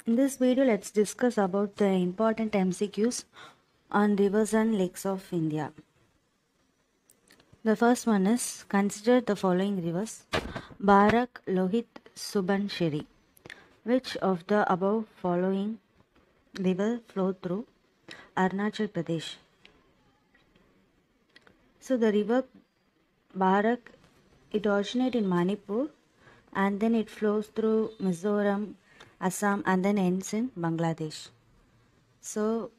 In this video, let's discuss about the important MCQs on rivers and lakes of India. The first one is, consider the following rivers: Barak, Lohit, Subanshiri. Which of the above following river flow through Arunachal Pradesh? So the river Barak, it originates in Manipur and then it flows through Mizoram, Assam and then ends in Bangladesh. So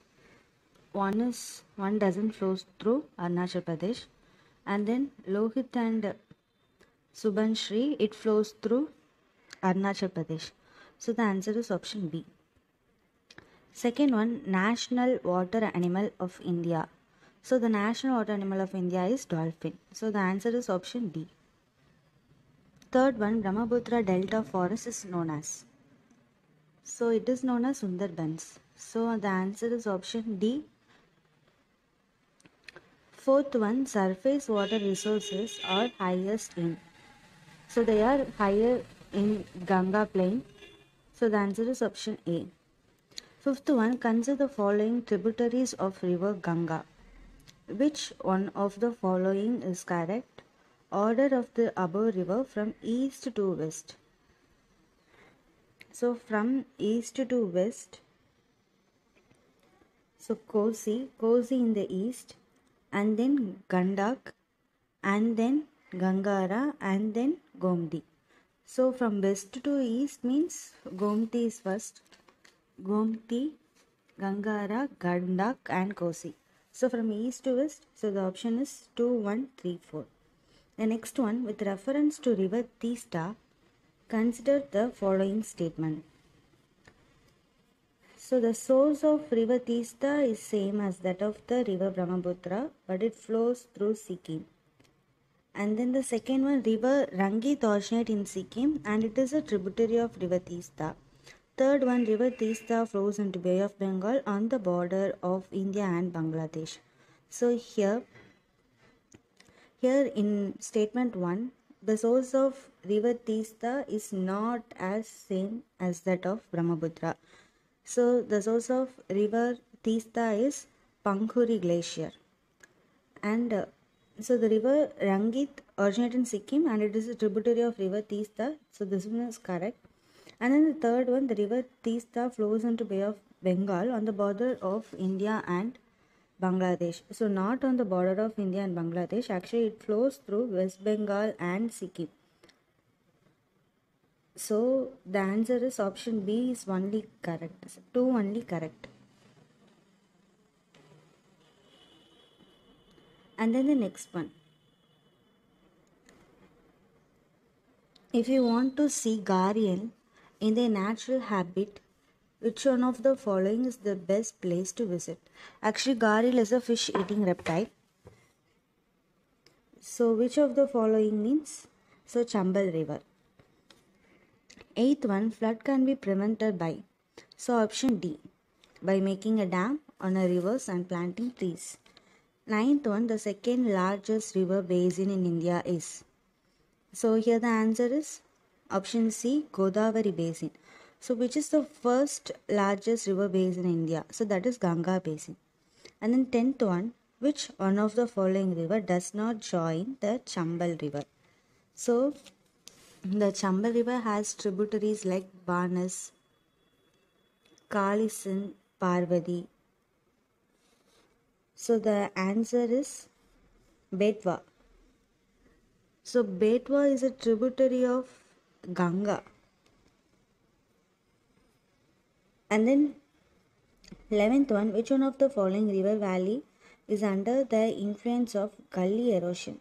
one doesn't flow through Arunachal Pradesh, and then Lohit and Subanshri, it flows through Arunachal Pradesh. So the answer is option B. Second one, national water animal of India. So the national water animal of India is dolphin. So the answer is option D. Third one, Brahmaputra Delta forest is known as. So it is known as Sundarbans. So the answer is option D. Fourth one, surface water resources are highest in. So they are higher in Ganga plain. So the answer is option A. Fifth one, consider the following tributaries of river Ganga. Which one of the following is correct? Order of the above river from east to west. So from east to west, so Kosi in the east, and then Gandak, and then Gangara, and then Gomti. So from west to east means Gomti is first. Gomti, Gangara, Gandak and Kosi. So from east to west, so the option is 2, 1, 3, 4. The next one, with reference to river Teesta, consider the following statement. So the source of river Teesta is same as that of the river Brahmaputra, but it flows through Sikkim. And then the second one, river Rangit originates in Sikkim and it is a tributary of river Teesta. Third one, river Teesta flows into Bay of Bengal on the border of India and Bangladesh. So here in statement 1, the source of river Teesta is not as same as that of Brahmaputra. So the source of river Teesta is Pankhuri Glacier. And so the river Rangit originates in Sikkim and it is a tributary of river Teesta. So this one is correct. And then the third one, the river Teesta flows into Bay of Bengal on the border of India and Bangladesh. So not on the border of India and Bangladesh. Actually, it flows through West Bengal and Sikkim. So the answer is option B is only correct. So 2 only correct. And then the next one. If you want to see gharial in their natural habitat, which one of the following is the best place to visit? Actually, gharial is a fish-eating reptile. So which of the following means? So Chambal River. Eighth one, flood can be prevented by. So option D, by making a dam on a rivers and planting trees. Ninth one, the second largest river basin in India is. So here the answer is option C, Godavari Basin. So which is the first largest river basin in India? So that is Ganga Basin. And then 10th one, which one of the following river does not join the Chambal River? So the Chambal River has tributaries like Banas, Kalisan, Parvati. So the answer is Betwa. So Betwa is a tributary of Ganga. And then 11th one, which one of the following river valley is under the influence of gully erosion?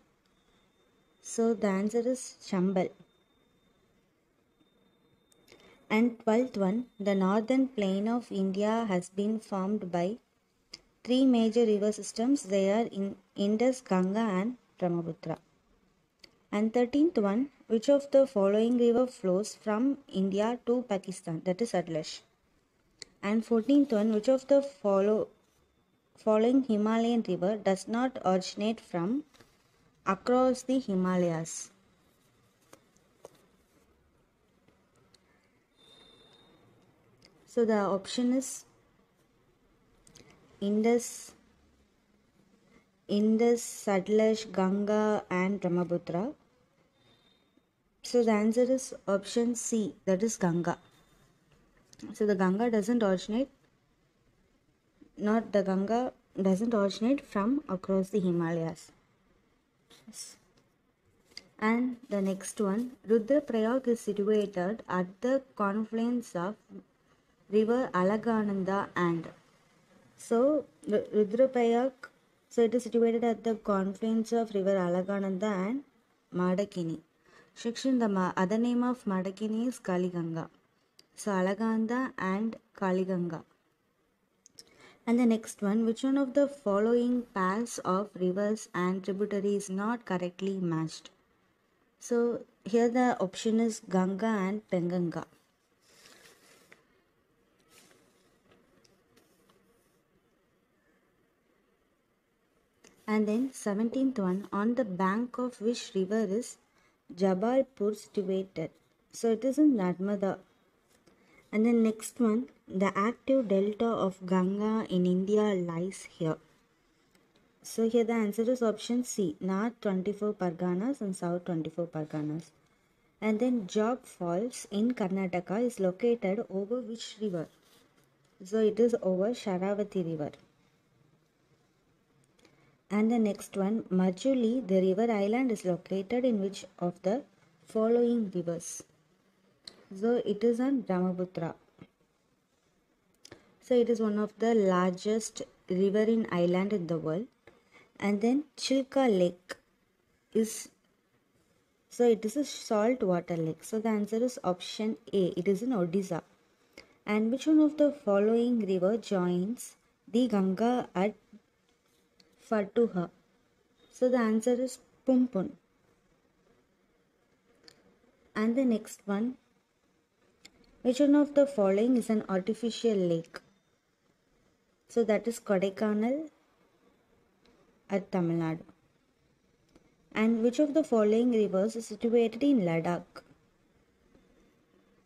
So the answer is Chambal. And 12th one, the northern plain of India has been formed by 3 major river systems. They are in Indus, Ganga and Brahmaputra. And 13th one, which of the following river flows from India to Pakistan? That is Satluj. And 14th one, which of the following Himalayan river does not originate from across the Himalayas? So the option is Indus, Sutlej, Ganga, and Brahmaputra. So the answer is option C, that is Ganga. So the Ganga doesn't originate, not the Ganga doesn't originate from across the Himalayas. Yes. And the next one, Rudraprayag is situated at the confluence of river Alagananda and. So Rudraprayag, so it is situated at the confluence of river Alagananda and Madakini. Section, the other name of Madakini is Kaliganga. So Alagananda and Kaliganga. And the next one, which one of the following pairs of rivers and tributaries is not correctly matched? So here the option is Ganga and Penganga. And then 17th one, on the bank of which river is Jabalpur situated? So it is in Narmada. And then next one, the active delta of Ganga in India lies here. So here the answer is option C, North 24 Parganas and South 24 Parganas. And then Jog Falls in Karnataka is located over which river? So it is over Sharavati river. And the next one, Majuli, the river island, is located in which of the following rivers? So it is on Brahmaputra. So it is one of the largest riverine island in the world. And then Chilka Lake is, so it is a salt water lake. So the answer is option A, it is in Odisha. And which one of the following river joins the Ganga at Fatuha? So the answer is Pumpun. And the next one, which one of the following is an artificial lake? So that is Kodaikanal at Tamil Nadu. And which of the following rivers is situated in Ladakh?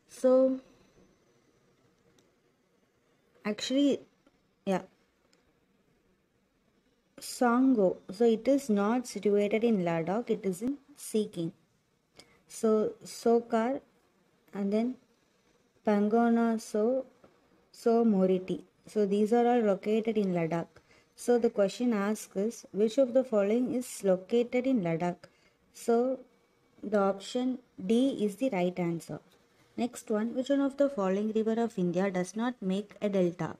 So actually, yeah, Sango. So it is not situated in Ladakh, it is in Sikkim. So Sokar and then Pangona, so Moriti. So these are all located in Ladakh. So the question asked is, which of the following is located in Ladakh? So the option D is the right answer. Next one, which one of the following river of India does not make a delta?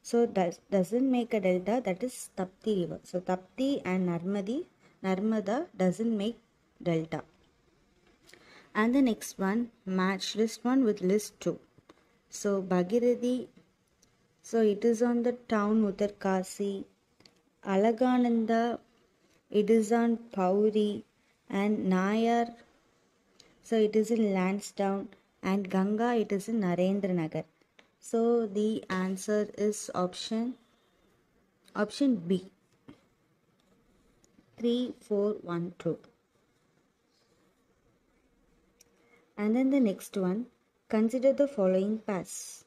So doesn't make a delta, that is Tapti river. So Tapti and Narmada doesn't make delta. And the next one, match list 1 with list 2. So Bhagirathi, so it is on the town Uttarkasi. Alagananda, it is on Pauri. And Nayar, so it is in Lansdowne. And Ganga, it is in Narendra Nagar. So the answer is option B, 3, 4, 1, 2. And then the next one, consider the following pass.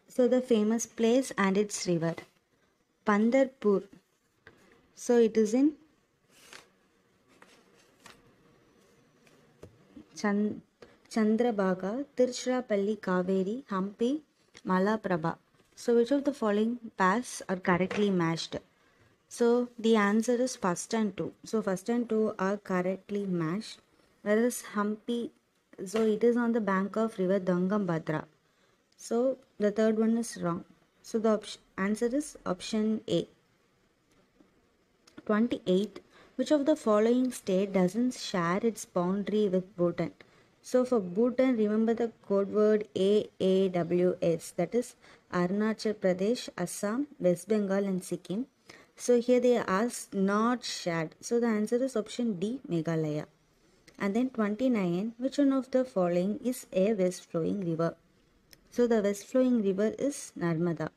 So the famous place and its river, Pandarpur. So it is in Chandrabhaga, Tiruchirappalli, Kaveri, Hampi, Malaprabha. So which of the following paths are correctly matched? So the answer is first and 2. So first and 2 are correctly matched. Whereas Hampi, so it is on the bank of river Dangambhadra. So the third one is wrong. So the answer is option A. 28. Which of the following state doesn't share its boundary with Bhutan? So for Bhutan, remember the code word AAWS, that is Arunachal Pradesh, Assam, West Bengal and Sikkim. So here they asked not shared. So the answer is option D, Meghalaya. And then 29, which one of the following is a west flowing river? So the west flowing river is Narmada.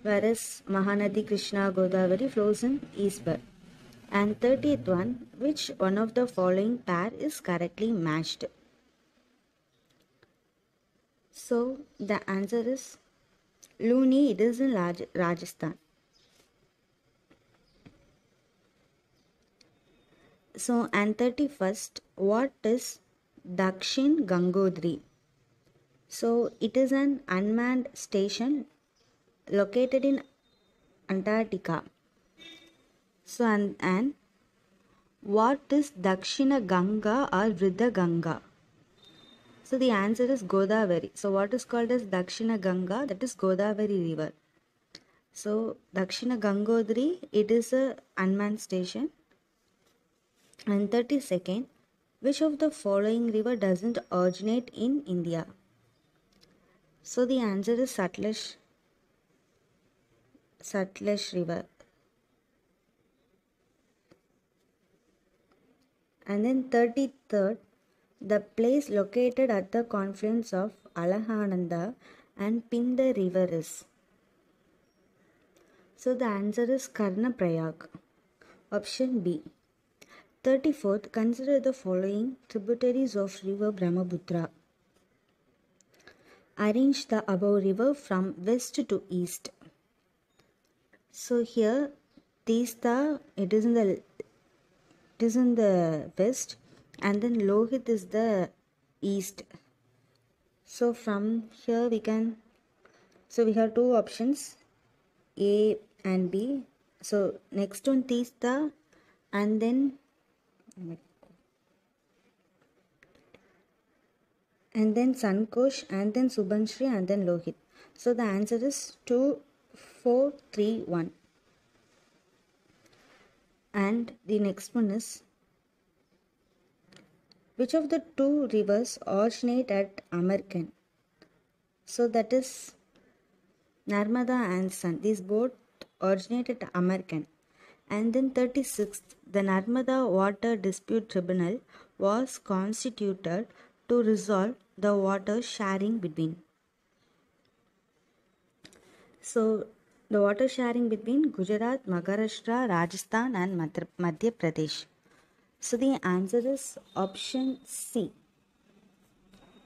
Whereas Mahanadi, Krishna, Godavari flows in eastward. And 30th one, which one of the following pair is correctly matched? So the answer is Luni, it is in Rajasthan. So, and 31st, what is Dakshin Gangotri? So, it is an unmanned station located in Antarctica. So, and what is Dakshina Ganga or Vridha Ganga? So, the answer is Godavari. So, what is called as Dakshina Ganga? That is Godavari River. So, Dakshina Gangotri, it is a unmanned station. And 32nd, which of the following river doesn't originate in India? So the answer is Satluj river. And then 33rd, the place located at the confluence of Alahananda and Pinda river is. So the answer is Karnaprayag. Option B. 34th, consider the following tributaries of river Brahmaputra. Arrange the above river from west to east. So here Teesta, it is in the west, and then Lohit is the east. So from here we have two options, A and B. So next one Teesta, and then Sankosh, and then Subanshri, and then Lohit. So the answer is 2, 4, 3, 1. And the next one is, which of the two rivers originate at Amarkan? So that is Narmada and Son. These both originate at Amarkan. And then 36th, the Narmada Water Dispute Tribunal was constituted to resolve the water sharing between. So the water sharing between Gujarat, Maharashtra, Rajasthan and Madhya Pradesh. So the answer is option C.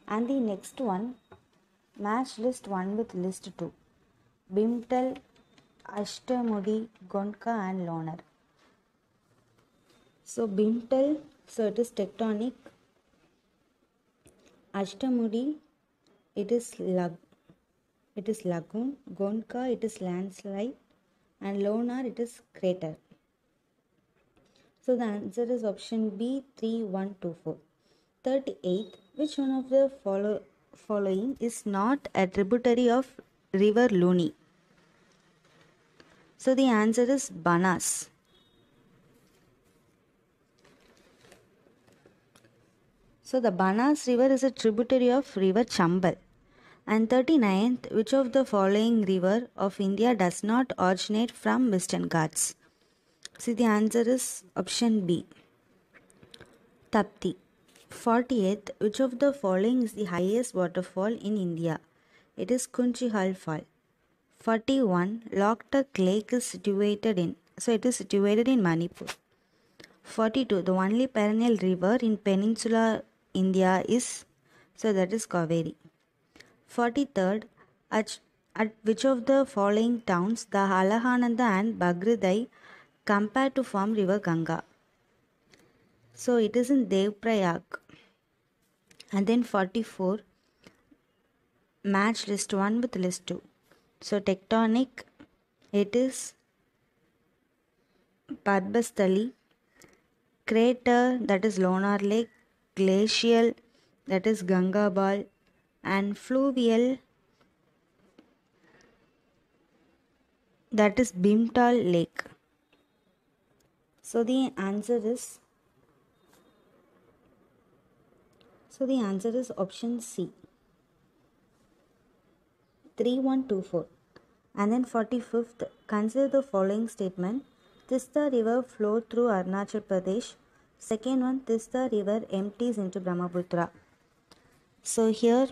And the next one, match list 1 with list 2. Bimtal, Ashtamudi, Gonka and Lonar. So Bimtal, so it is tectonic. Ashtamudi, it is lagoon. Gonka, it is landslide. And Lonar, it is crater. So the answer is option B, 3, 1, 2, 4. 38th, which one of the following is not a tributary of river Luni? So the answer is Banas. So the Banas river is a tributary of river Chambal. And 39th, which of the following river of India does not originate from Western Ghats? See, the answer is option B, Tapti. 40th, which of the following is the highest waterfall in India? It is Kunchihal Fall. 41, Loktak Lake is situated in Manipur. 42, the only perennial river in peninsular India is, so that is Kaveri. 43rd, at which of the following towns the Alahananda and Bagridai compare to form river Ganga? So it is in Devprayag. And then 44, match list 1 with list 2. So tectonic, it is Parbastali. Crater, that is Lonar Lake. Glacial, that is Gangabal. And fluvial, that is Bimtal Lake. So the answer is option C, 3, 1, 2, 4. And then 45th, consider the following statement. Tista river flows through Arunachal Pradesh. Second one, Tista river empties into Brahmaputra. So here,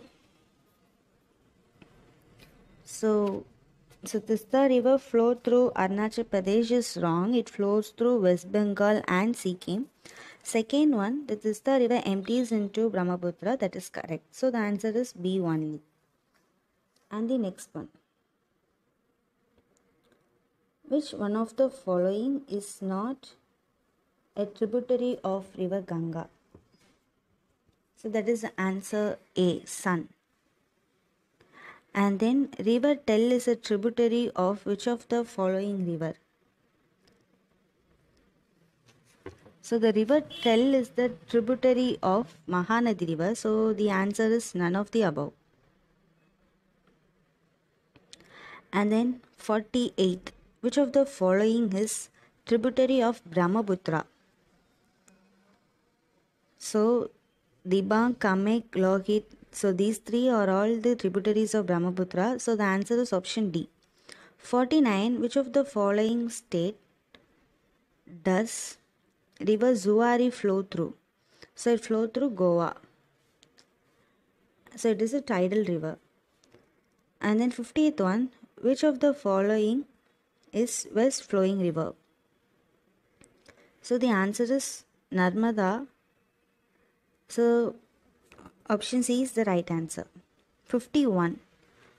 So Tista river flow through Arunachal Pradesh is wrong. It flows through West Bengal and Sikkim. Second one, the Tista river empties into Brahmaputra. That is correct. So the answer is B only. And the next one. Which one of the following is not a tributary of river Ganga? So that is the answer A, Sun. And then river Tel is a tributary of which of the following river? So the river Tel is the tributary of Mahanadi river. So the answer is none of the above. And then 48. Which of the following is tributary of Brahmaputra? So Dibang, Kamek, Lohit. So these three are all the tributaries of Brahmaputra. So the answer is option D. 49. Which of the following state does river Zuari flow through? So it flows through Goa. So it is a tidal river. And then 50th one. Which of the following is west flowing river? So the answer is Narmada. So option C is the right answer. 51.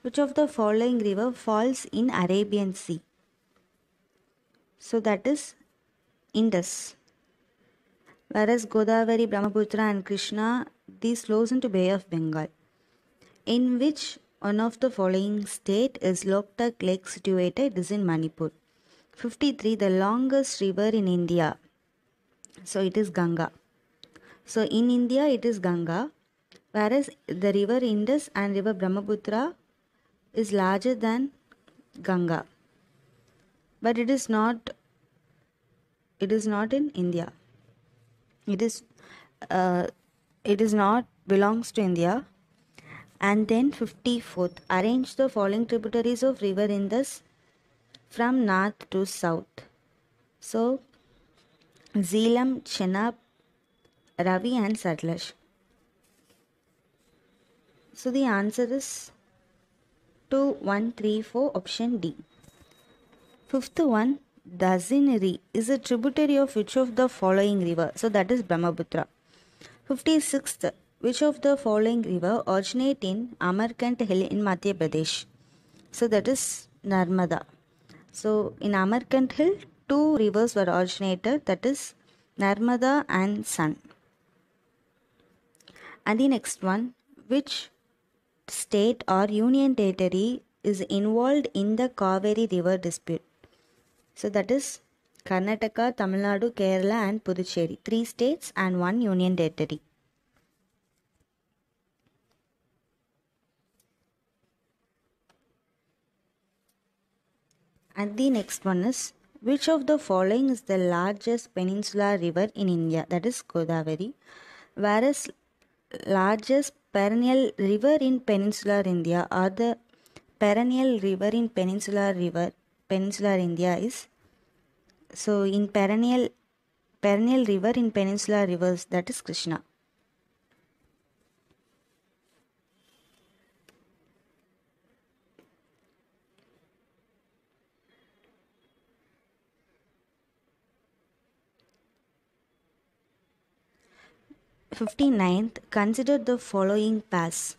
Which of the following river falls in Arabian Sea? So that is Indus. Whereas Godavari, Brahmaputra and Krishna, these flows into Bay of Bengal. In which one of the following state is Loktak Lake situated? It is in Manipur. 53. The longest river in India. So it is Ganga. So in India it is Ganga, whereas the river Indus and river Brahmaputra is larger than Ganga. But it is not in India. It is not belongs to India. And then 54th, arrange the following tributaries of river Indus from north to south. So Zeelam, Chenab, Ravi and Satluj. So the answer is 2, 1, 3, 4, option D. Fifth one, Dazinari is a tributary of which of the following river? So that is Brahmaputra. 56th, which of the following river originate in Amarkant Hill in Madhya Pradesh? So that is Narmada. So in Amarkant Hill, two rivers were originated, that is Narmada and Sun. And the next one, which state or union territory is involved in the Kaveri river dispute? So that is Karnataka, Tamil Nadu, Kerala and Puducherry. 3 states and 1 union territory. And the next one is, which of the following is the largest peninsular river in India? That is Godavari. Whereas largest perennial river in peninsular India, or the perennial river in peninsular India is, so in perennial river in peninsular rivers, that is Krishna. Fifty-ninth, consider the following pass: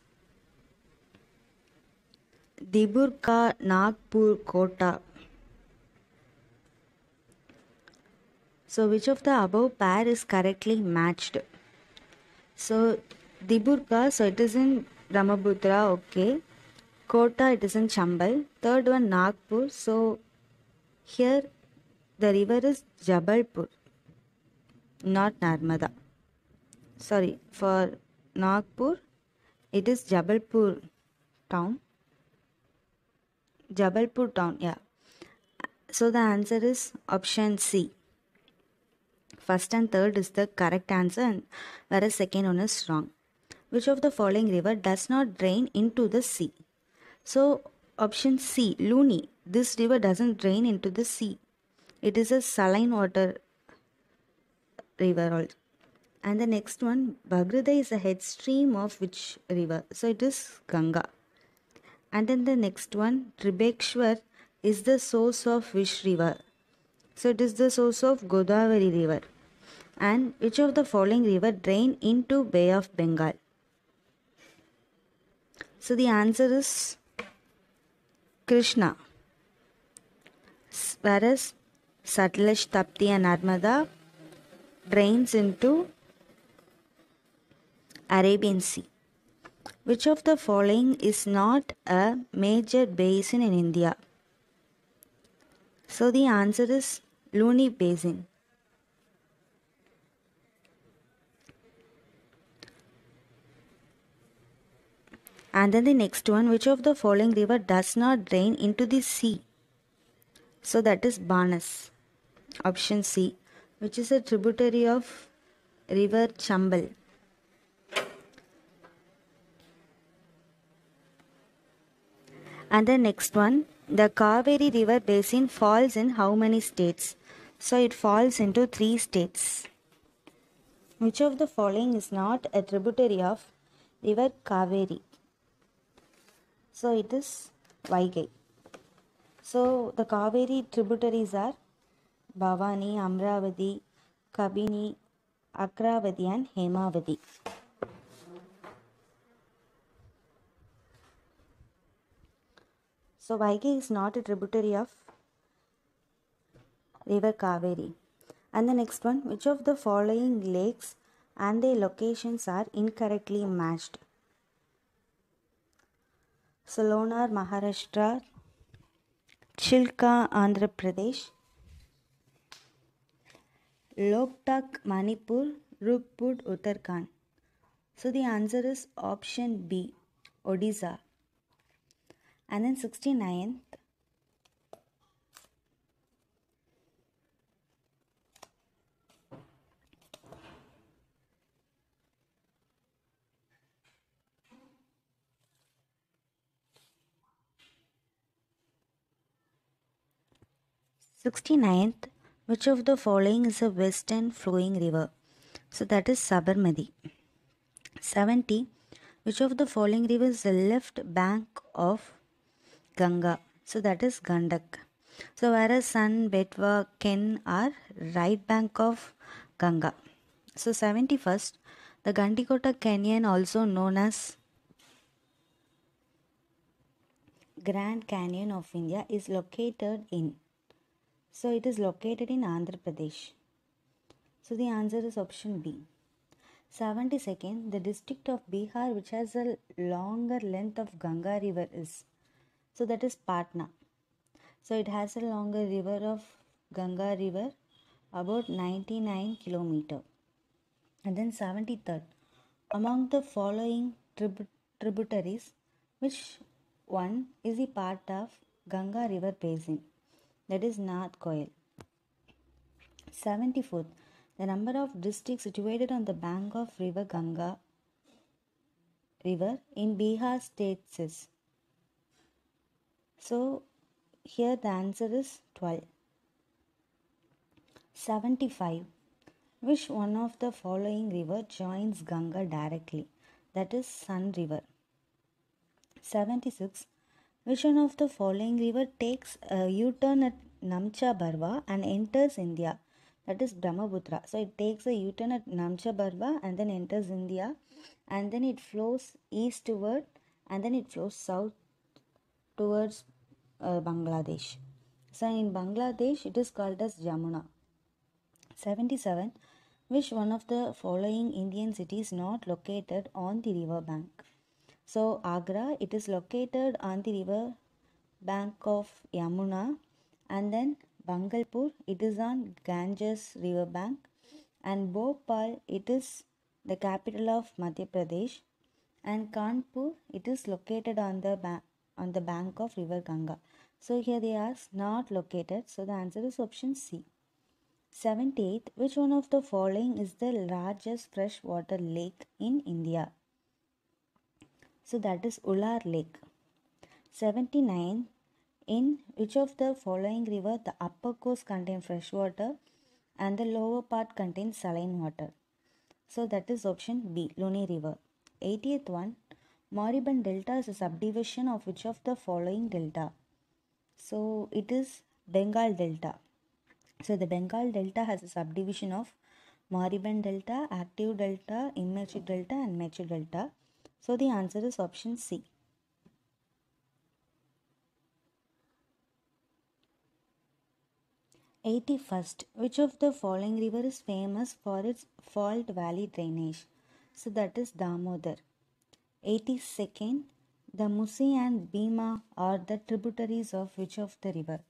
Dibur Nagpur Kota. So which of the above pair is correctly matched? So Diburka, so it is in Brahmaputra, okay. Kota, it is in Chambal. Third one, Nagpur. So here the river is Jabalpur, not Narmada. Sorry, for Nagpur, it is Jabalpur town. Jabalpur town, yeah. So the answer is option C. First and third is the correct answer, whereas second one is wrong. Which of the following river does not drain into the sea? So option C, Luni. This river doesn't drain into the sea. It is a saline water river also. And the next one, Bhagrada is a headstream of which river? So it is Ganga. And then the next one, Tribekshwar is the source of which river? So it is the source of Godavari river. And which of the following river drain into Bay of Bengal? So the answer is Krishna. Whereas Satluj, Tapti and Narmada drains into Arabian Sea. Which of the following is not a major basin in India? So the answer is Luni Basin. And then the next one, which of the following river does not drain into the sea? So that is Banas. Option C, which is a tributary of river Chambal. And the next one, the Kaveri river basin falls in how many states? So it falls into 3 states. Which of the following is not a tributary of river Kaveri? So it is Vaigai. So the Kaveri tributaries are Bhavani, Amravati, Kabini, Akravati and Hemavati. So Vaigai is not a tributary of river Kaveri. And the next one, which of the following lakes and their locations are incorrectly matched? Salonar, Maharashtra, Chilka, Andhra Pradesh, Loktak, Manipur, Rupud, Uttarakhand. So the answer is option B, Odisha. And then 69th, which of the following is a western flowing river? So that is Sabarmati. 70, which of the following river is the left bank of Ganga? So that is Gandak. So whereas Sun, Betwa, Ken are right bank of Ganga. So 71st, the Gandikota Canyon, also known as Grand Canyon of India, is located in. So it is located in Andhra Pradesh. So the answer is option B. 72nd, the district of Bihar which has a longer length of Ganga river is. So that is Patna. So it has a longer river of Ganga river, about 99 kilometer. And then 73rd, among the following tributaries, which one is a part of Ganga river basin? That is Nath Koil. 74th, the number of districts situated on the bank of river Ganga river in Bihar state is. So here the answer is 12. 75. Which one of the following river joins Ganga directly? That is Sun river. 76. Which one of the following river takes a U-turn at Namcha Barwa and enters India? That is Brahmaputra. So it takes a U-turn at Namcha Barwa and then enters India, and then it flows eastward and then it flows south towards Bangladesh. So in Bangladesh it is called as Jamuna. 77. Which one of the following Indian cities not located on the river bank? So Agra, it is located on the river bank of Yamuna, and then Bangalpur, it is on Ganges river bank, and Bhopal, it is the capital of Madhya Pradesh, and Kanpur, it is located on the bank of river Ganga. So here they are not located, so the answer is option C. 78th, which one of the following is the largest freshwater lake in India? So that is Ular Lake. 79, in which of the following river the upper course contains fresh water and the lower part contains saline water? So that is option B, Luni River. 80th one, Moribund Delta is a subdivision of which of the following delta? So it is Bengal Delta. So the Bengal Delta has a subdivision of Moribund Delta, Active Delta, Immature Delta and Mature Delta. So the answer is option C. 81st. Which of the following river is famous for its fault valley drainage? So that is Damodar. 82nd. The Musi and Bhima are the tributaries of which of the river?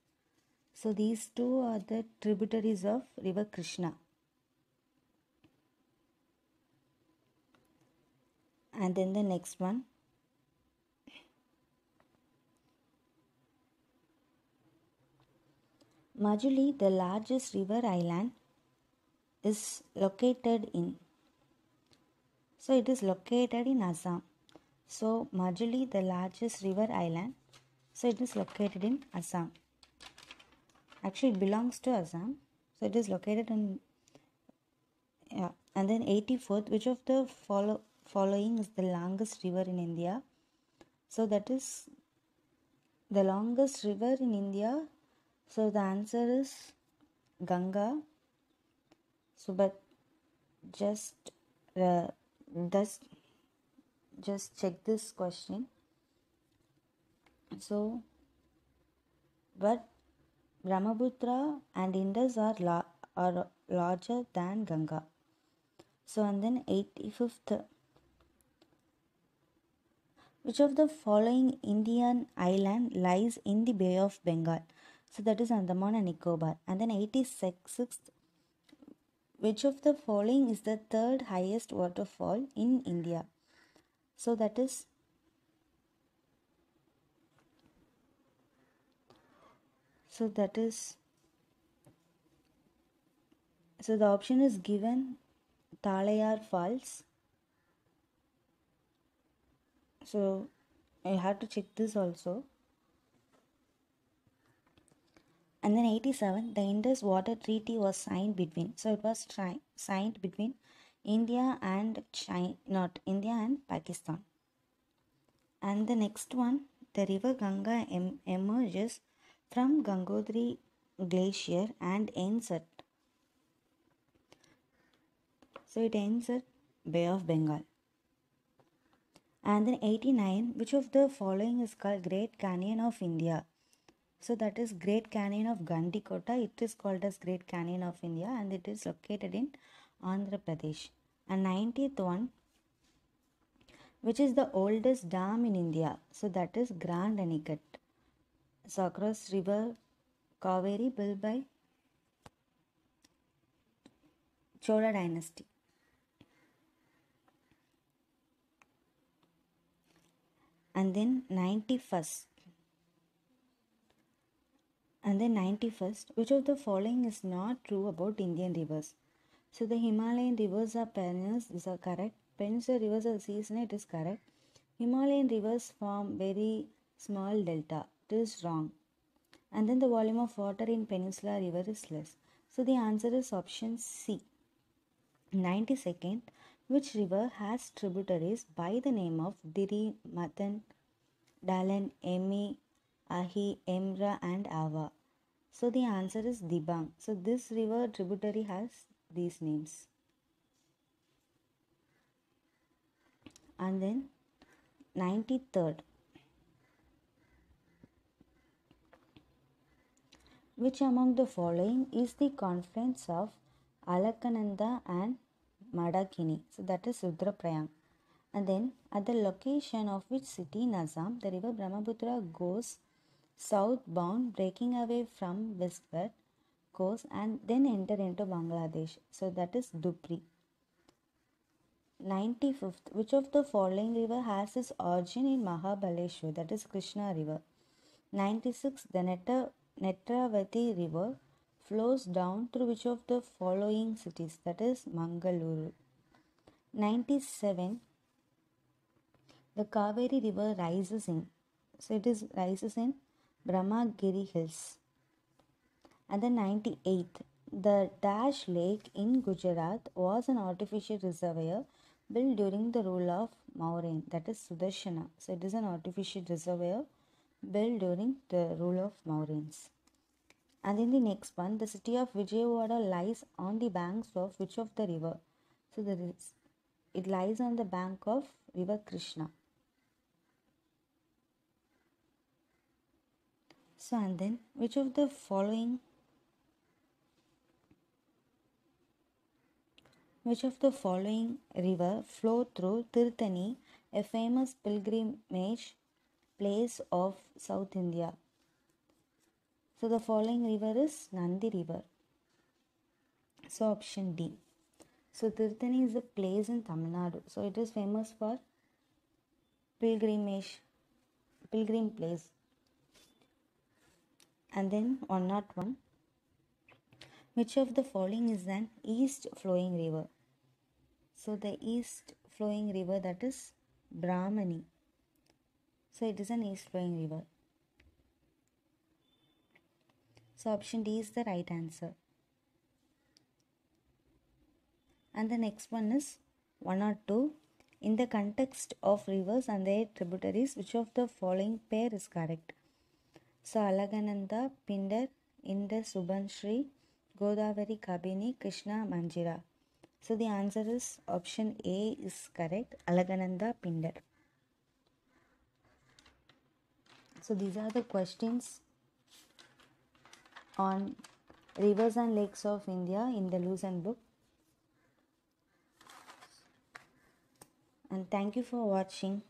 So these two are the tributaries of river Krishna. And then the next one. Majuli, the largest river island, is located in. So it is located in Assam. So Majuli, the largest river island, so it is located in Assam. Actually, it belongs to Assam. So it is located in, yeah. And then 84th, which of the following is the longest river in India? So that is the longest river in India. So the answer is Ganga. So but just uh, just check this question. So but Brahmaputra and Indus are larger than Ganga. So and then 85th. Which of the following Indian island lies in the Bay of Bengal? So that is Andaman and Nicobar. And then 86th. Which of the following is the third highest waterfall in India? So that is so that is so the option is given Talayar Falls. So I have to check this also. And then 87, the Indus Water Treaty was signed between. So it was signed between India and China, not India and Pakistan. And the next one, the river Ganga emerges from Gangotri Glacier and ends at. So it ends at Bay of Bengal. And then 89, which of the following is called Great Canyon of India? So that is Great Canyon of Gandikota. It is called as Great Canyon of India and it is located in Andhra Pradesh. And 90th one, which is the oldest dam in India? So that is Grand Anicut. So across river Kaveri built by Chola dynasty. And then 91st. Which of the following is not true about Indian rivers? So the Himalayan rivers are perennials, these are correct. Peninsular rivers are seasonal, it is correct. Himalayan rivers form very small delta, it is wrong. And then the volume of water in Peninsula river is less. So the answer is option C. 92nd, which river has tributaries by the name of Diri, Matan, Dalan, Emi, Ahi, Emra and Ava? So the answer is Dibang. So this river tributary has these names. And then 93rd. Which among the following is the confluence of Alakananda and Madakini? So that is Rudraprayag. And then at the location of which city in Assam, the river Brahmaputra goes southbound, breaking away from westward coast and then enter into Bangladesh. So that is Dupri. 95th. Which of the following river has its origin in Mahabaleshwar? That is Krishna river. 96th. The Netravati river flows down through which of the following cities? That is Mangaluru. 97. The Kaveri river rises in. So it is rises in Brahmagiri hills. And then 98th, the Dash Lake in Gujarat was an artificial reservoir built during the rule of Mauryan, that is Sudarshana. So it is an artificial reservoir built during the rule of Mauryans. And in the next one, the city of Vijayawada lies on the banks of which of the river? So it lies on the bank of river Krishna. So and then which of the following river flow through Tirthani, a famous pilgrimage place of South India? So the following river is Nandi River. So option D. So Tirthani is a place in Tamil Nadu. So it is famous for pilgrim place. And then 101. Which of the following is an east flowing river? So the east flowing river, that is Brahmani. So it is an east flowing river. So option D is the right answer. And the next one is 102. In the context of rivers and their tributaries, which of the following pair is correct? So Alagananda, Pindar, Indus, Subanshri, Godavari, Kabini, Krishna, Manjira. So the answer is option A is correct, Alagananda, Pindar. So these are the questions on rivers and lakes of India in the Lucent book. And thank you for watching.